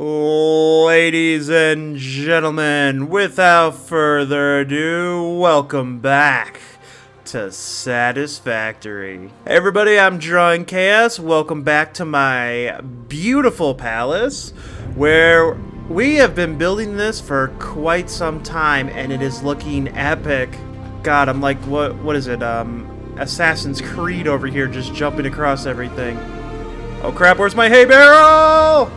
Ladies and gentlemen, without further ado, welcome back to Satisfactory. Hey everybody, I'm Drawing Chaos. Welcome back to my beautiful palace, where we have been building this for quite some time, and it is looking epic. God, I'm like, what is it, Assassin's Creed over here, just jumping across everything. Oh crap, where's my hay barrel?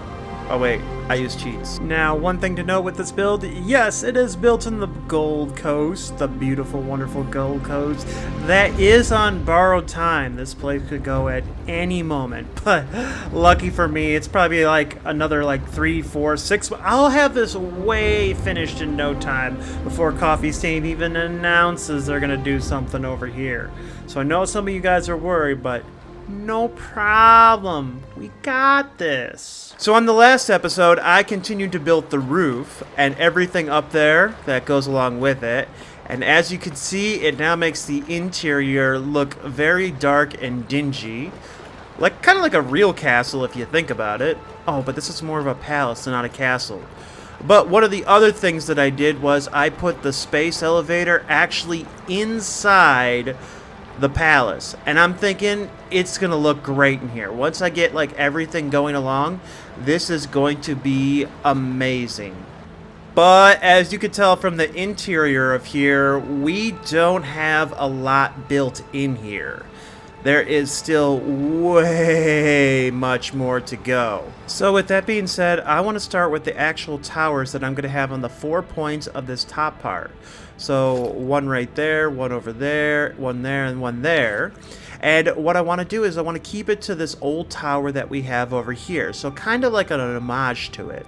Oh wait, I use cheats. Now, one thing to note with this build, yes, it is built in the Gold Coast, the beautiful, wonderful Gold Coast. That is on borrowed time. This place could go at any moment, but lucky for me, it's probably like another 3, 4, 6. I'll have this way finished in no time before Coffee Stain even announces they're gonna do something over here. So I know some of you guys are worried, but no problem. We got this. So on the last episode, I continued to build the roof and everything up there that goes along with it. And as you can see, it now makes the interior look very dark and dingy. Kind of like a real castle if you think about it. Oh, but this is more of a palace and not a castle. But one of the other things that I did was I put the space elevator actually inside the palace, and I'm thinking it's gonna look great in here. Once I get everything going along, this is going to be amazing. But as you can tell from the interior of here, we don't have a lot built in here. There is still way much more to go. So with that being said, I want to start with the actual towers that I'm going to have on the 4 points of this top part. So one right there, one over there, one there, and one there. And what I want to do is I want to keep it to this old tower that we have over here. So kind of like an homage to it.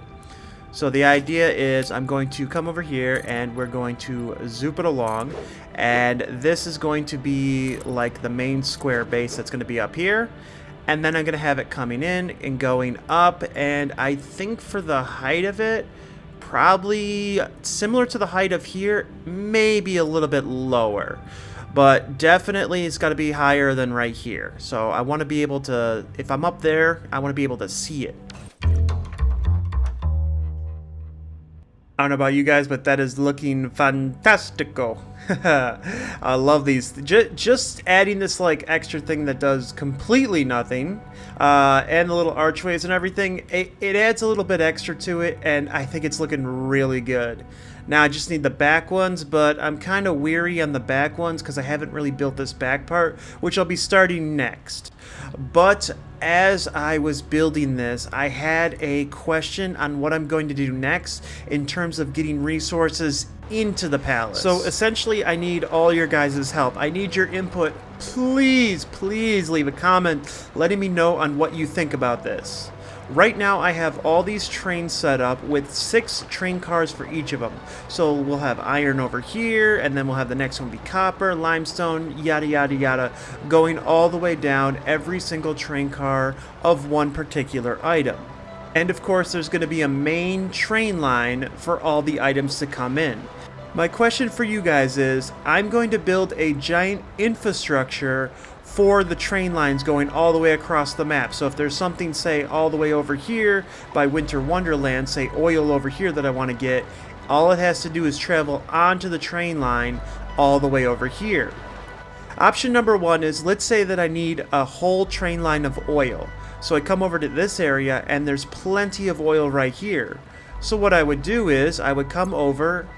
So the idea is I'm going to come over here and we're going to zoop it along, and this is going to be like the main square base that's going to be up here, and then I'm going to have it coming in and going up, and I think for the height of it, probably similar to the height of here, maybe a little bit lower. But definitely it's got to be higher than right here. So I want to be able to, if I'm up there, I want to be able to see it. I don't know about you guys, but that is looking fantastico. I love these. Just adding this extra thing that does completely nothing, and the little archways and everything, it adds a little bit extra to it, and I think it's looking really good. Now I just need the back ones, but I'm kind of weary on the back ones because I haven't really built this back part, which I'll be starting next. But as I was building this, I had a question on what I'm going to do next in terms of getting resources into the palace. So essentially, I need all your guys' help. I need your input. Please, please leave a comment letting me know on what you think about this. Right now I have all these trains set up with 6 train cars for each of them. So we'll have iron over here, and then we'll have the next one be copper, limestone, yada yada yada, going all the way down every single train car of one particular item. And of course there's going to be a main train line for all the items to come in. My question for you guys is, I'm going to build a giant infrastructure for the train lines going all the way across the map. So if there's something, say, all the way over here by Winter Wonderland, say oil over here that I want to get, all it has to do is travel onto the train line all the way over here. Option number 1 is, let's say that I need a whole train line of oil. So I come over to this area and there's plenty of oil right here. So what I would do is I would come over,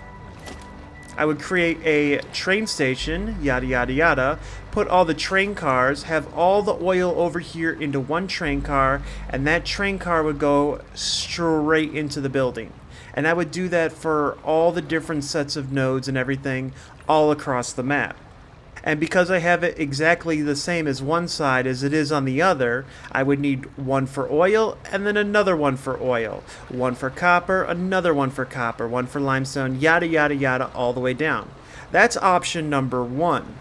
I would create a train station, yada yada yada, put all the train cars, have all the oil over here into one train car, and that train car would go straight into the building. And I would do that for all the different sets of nodes and everything all across the map. And because I have it exactly the same as one side as it is on the other, I would need one for oil and then another one for oil. One for copper, another one for copper, one for limestone, yada yada yada all the way down. That's option number 1.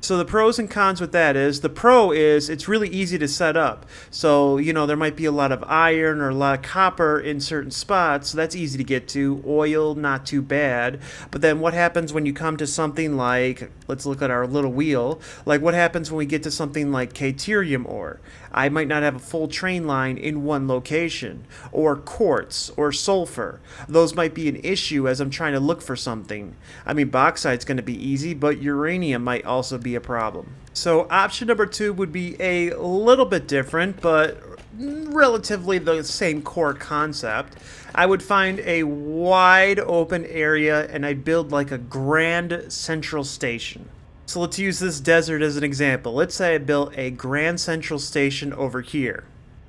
So the pros and cons with that is, the pro is it's really easy to set up. So, there might be a lot of iron or a lot of copper in certain spots, so that's easy to get to. Oil, not too bad. But then what happens when you come to something like, let's look at our little wheel, like what happens when we get to something like Caterium ore? I might not have a full train line in one location. Or quartz or sulfur. Those might be an issue as I'm trying to look for something. I mean, bauxite's going to be easy, but uranium might also be a problem. So option number 2 would be a little bit different, but relatively the same core concept. I would find a wide open area and I'd build like a grand central station. So let's use this desert as an example. Let's say I built a grand central station over here.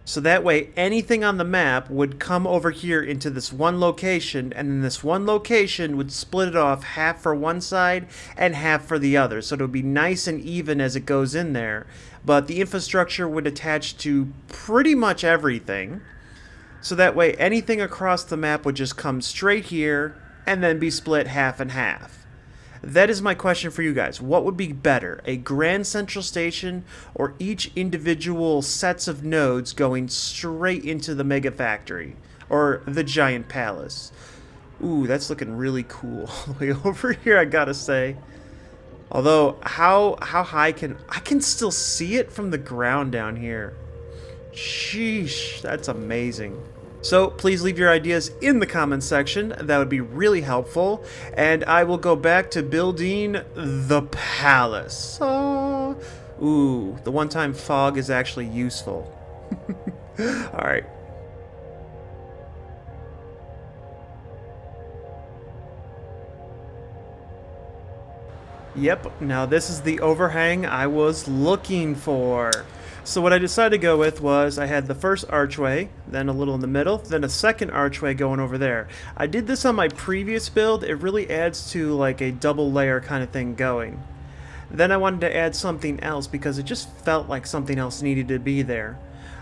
So that way anything on the map would come over here into this one location, and then this one location would split it off half for one side and half for the other. So it would be nice and even as it goes in there. But the infrastructure would attach to pretty much everything. So that way anything across the map would just come straight here and then be split half and half. That is my question for you guys. What would be better, a grand central station or each individual sets of nodes going straight into the mega factory or the giant palace? Ooh, that's looking really cool all the way over here, I gotta say. Although, how high I can still see it from the ground down here. Sheesh, that's amazing. So please leave your ideas in the comments section. That would be really helpful. And I will go back to building the palace. Oh. Ooh, the one-time fog is actually useful. Alright. Yep, now this is the overhang I was looking for. So what I decided to go with was I had the first archway, then a little in the middle, then a second archway going over there. I did this on my previous build. It really adds to like a double layer kind of thing going. Then I wanted to add something else because it just felt like something else needed to be there.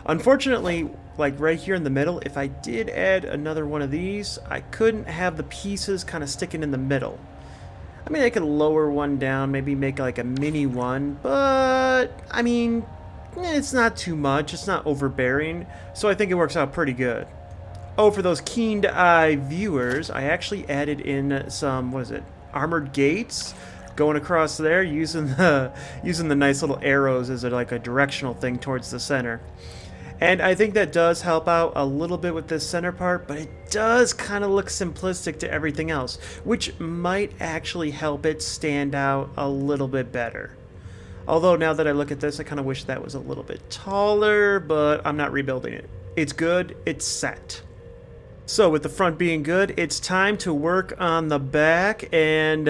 Unfortunately, like right here in the middle, if I did add another one of these, I couldn't have the pieces kind of sticking in the middle. I mean, I could lower one down, maybe make like a mini one, but I mean, it's not too much, it's not overbearing, so I think it works out pretty good. Oh, for those keen-eye viewers, I actually added in some, what is it, armored gates going across there using the nice little arrows as like a directional thing towards the center. And I think that does help out a little bit with this center part, but it does kind of look simplistic to everything else, which might actually help it stand out a little bit better. Although now that I look at this, I kind of wish that was a little bit taller, but I'm not rebuilding it. It's good, it's set. So with the front being good, it's time to work on the back, and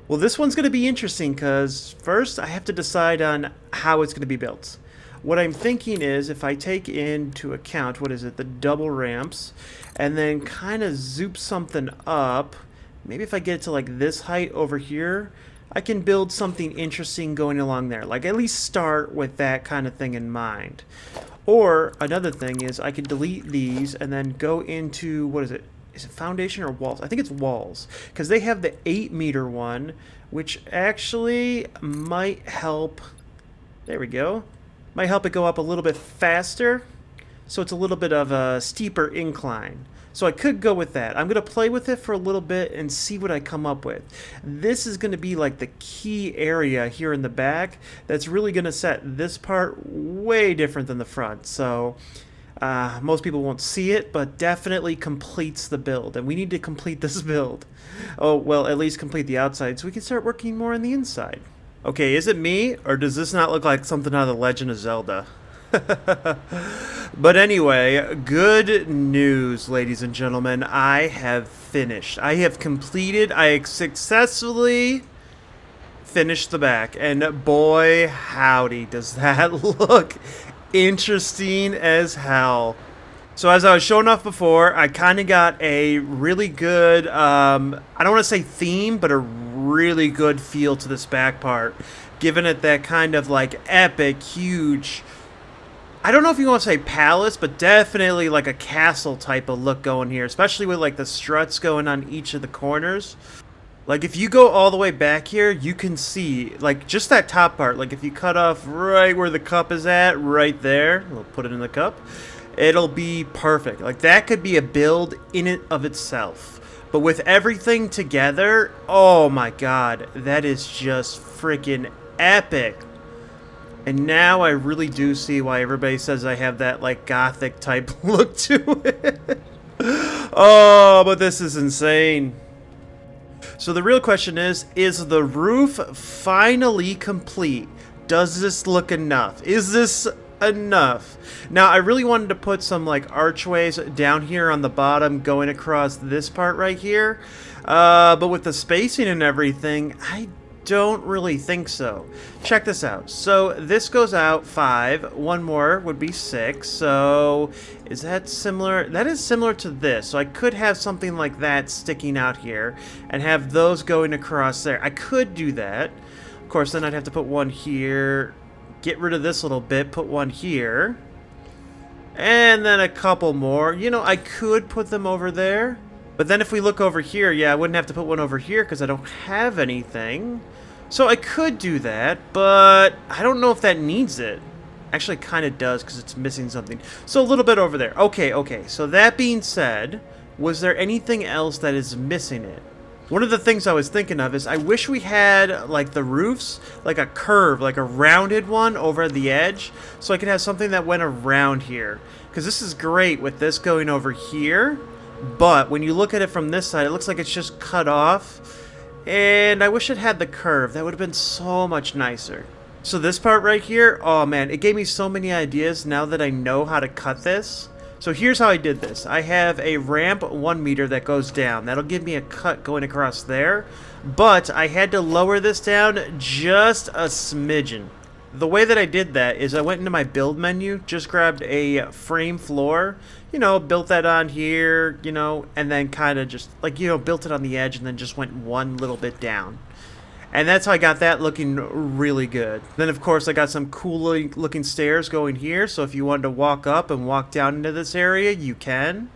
well, this one's going to be interesting because first I have to decide on how it's going to be built. What I'm thinking is if I take into account, what is it, the double ramps, and then kind of zoop something up, maybe if I get it to like this height over here, I can build something interesting going along there. Like at least start with that kind of thing in mind. Or another thing is I could delete these and then go into, what is it? Is it foundation or walls? I think it's walls. Because they have the 8-meter one, which actually might help. There we go. Might help it go up a little bit faster. So it's a little bit of a steeper incline. So I could go with that. I'm going to play with it for a little bit and see what I come up with. This is going to be like the key area here in the back that's really going to set this part way different than the front. So most people won't see it, but definitely completes the build. And we need to complete this build. Oh, well, at least complete the outside so we can start working more on the inside. Okay, is it me, or does this not look like something out of The Legend of Zelda? But anyway, good news, ladies and gentlemen. I have finished. I have completed. I successfully finished the back. And boy, howdy, does that look interesting as hell. So as I was showing off before, I kind of got a really good, I don't want to say theme, but a really good feel to this back part. Giving it that kind of like epic, huge, I don't know if you want to say palace, but definitely like a castle type of look going here, especially with like the struts going on each of the corners. Like, if you go all the way back here, you can see, like, just that top part. Like, if you cut off right where the cup is at, right there, we'll put it in the cup, it'll be perfect. Like, that could be a build in and of itself. But with everything together, oh my god, that is just freaking epic. And now I really do see why everybody says I have that, like, gothic type look to it. Oh, but this is insane. So the real question is the roof finally complete? Does this look enough? Is this enough? Now, I really wanted to put some, like, archways down here on the bottom going across this part right here. But with the spacing and everything, I don't really think so. Check this out. So this goes out 5. One more would be 6. So is that similar? That is similar to this. So I could have something like that sticking out here and have those going across there. I could do that. Of course, then I'd have to put one here. Get rid of this little bit. Put one here. And then a couple more. You know, I could put them over there. But then if we look over here, yeah, I wouldn't have to put one over here because I don't have anything. So I could do that, but I don't know if that needs it. Actually, it kind of does because it's missing something. So a little bit over there. Okay. So that being said, was there anything else that is missing it? One of the things I was thinking of is I wish we had, like, the roofs, like a curve, like a rounded one over the edge, so I could have something that went around here. Because this is great with this going over here. But when you look at it from this side, it looks like it's just cut off. And I wish it had the curve. That would have been so much nicer. So this part right here, oh man, it gave me so many ideas now that I know how to cut this. So here's how I did this. I have a ramp 1 meter that goes down. That'll give me a cut going across there. But I had to lower this down just a smidgen. The way that I did that is I went into my build menu, just grabbed a frame floor, you know, built that on here, you know, and then kind of just, like, you know, built it on the edge and then just went one little bit down. And that's how I got that looking really good. Then, of course, I got some cool looking stairs going here, so if you wanted to walk up and walk down into this area, you can.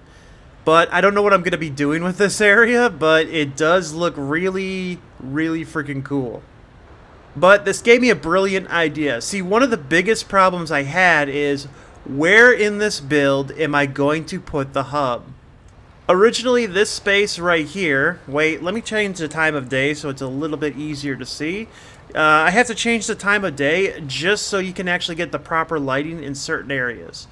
But I don't know what I'm going to be doing with this area, but it does look really, really freaking cool. But this gave me a brilliant idea. See, one of the biggest problems I had is where in this build am I going to put the hub? Originally, this space right here, wait, let me change the time of day so it's a little bit easier to see. I have to change the time of day just so you can actually get the proper lighting in certain areas.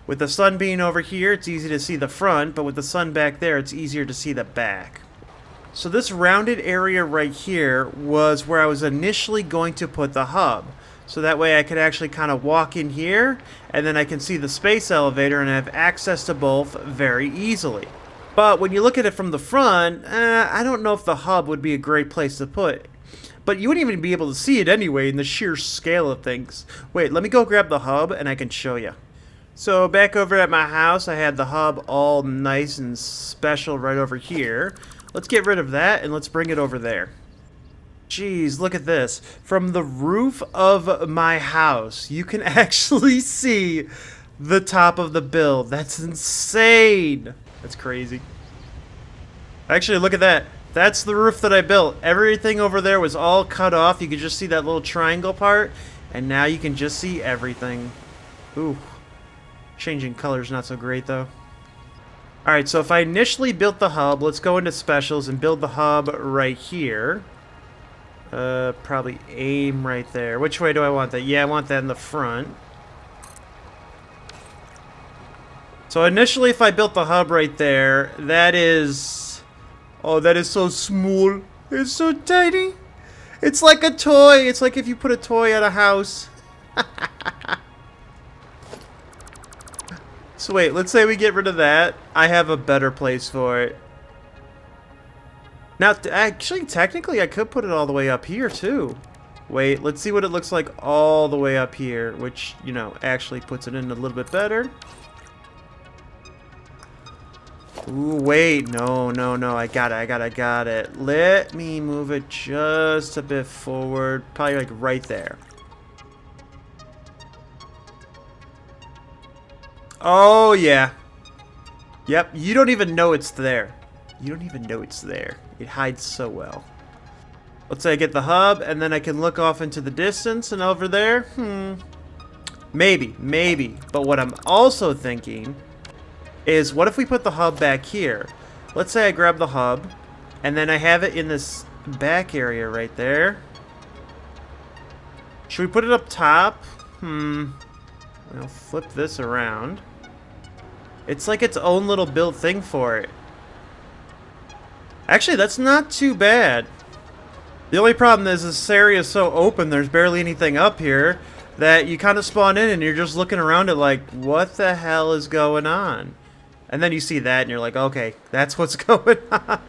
With the sun being over here, it's easy to see the front, but with the sun back there, it's easier to see the back. So this rounded area right here was where I was initially going to put the hub. So that way I could actually kind of walk in here, and then I can see the space elevator and have access to both very easily. But when you look at it from the front, I don't know if the hub would be a great place to put. But you wouldn't even be able to see it anyway in the sheer scale of things. Wait, let me go grab the hub and I can show you. So back over at my house, I had the hub all nice and special right over here. Let's get rid of that and let's bring it over there. Jeez, look at this. From the roof of my house, you can actually see the top of the build. That's insane. That's crazy. Actually, look at that. That's the roof that I built. Everything over there was all cut off. You could just see that little triangle part. And now you can just see everything. Ooh. Changing color's not so great, though. Alright, so if I initially built the hub, let's go into specials and build the hub right here. Probably aim right there. Which way do I want that? Yeah, I want that in the front. So initially, if I built the hub right there, that is... Oh, that is so small. It's so tiny. It's like a toy. It's like if you put a toy on a house. So wait, let's say we get rid of that. I have a better place for it. Now, actually, technically, I could put it all the way up here, too. Wait, let's see what it looks like all the way up here, which, you know, actually puts it in a little bit better. Ooh, wait, no, I got it. Let me move it just a bit forward, probably like right there. Oh, yeah. Yep, you don't even know it's there. You don't even know it's there. It hides so well. Let's say I get the hub, and then I can look off into the distance, and over there, maybe. But what I'm also thinking is, what if we put the hub back here? Let's say I grab the hub, and then I have it in this back area right there. Should we put it up top? I'll flip this around. It's like its own little built thing for it. Actually, that's not too bad. The only problem is this area is so open, there's barely anything up here, that you kind of spawn in and you're just looking around it like, what the hell is going on? And then you see that and you're like, okay, that's what's going on.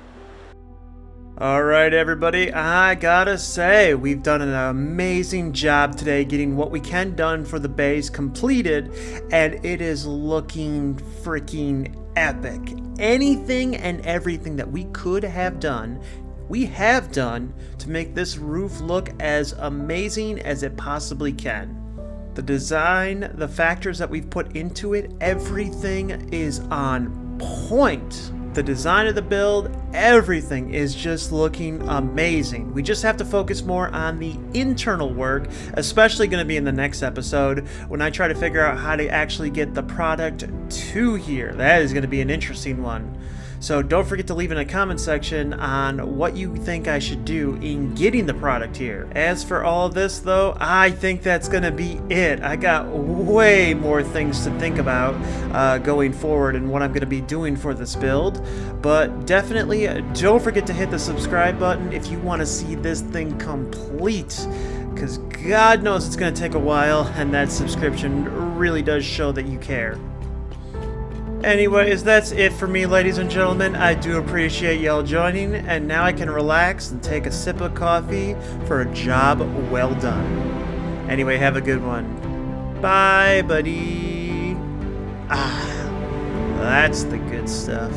Alright everybody, I gotta say, we've done an amazing job today getting what we can done for the base completed, and it is looking freaking epic. Anything and everything that we could have done, we have done to make this roof look as amazing as it possibly can. The design, the factors that we've put into it, everything is on point. The design of the build, everything is just looking amazing. We just have to focus more on the internal work, especially going to be in the next episode when I try to figure out how to actually get the product to here. That is going to be an interesting one. So don't forget to leave in a comment section on what you think I should do in getting the product here. As for all of this though, I think that's gonna be it. I got way more things to think about going forward and what I'm gonna be doing for this build. But definitely don't forget to hit the subscribe button if you want to see this thing complete, because God knows it's gonna take a while, and that subscription really does show that you care. Anyways, that's it for me, ladies and gentlemen. I do appreciate y'all joining, and now I can relax and take a sip of coffee for a job well done. Anyway, have a good one. Bye, buddy. That's the good stuff.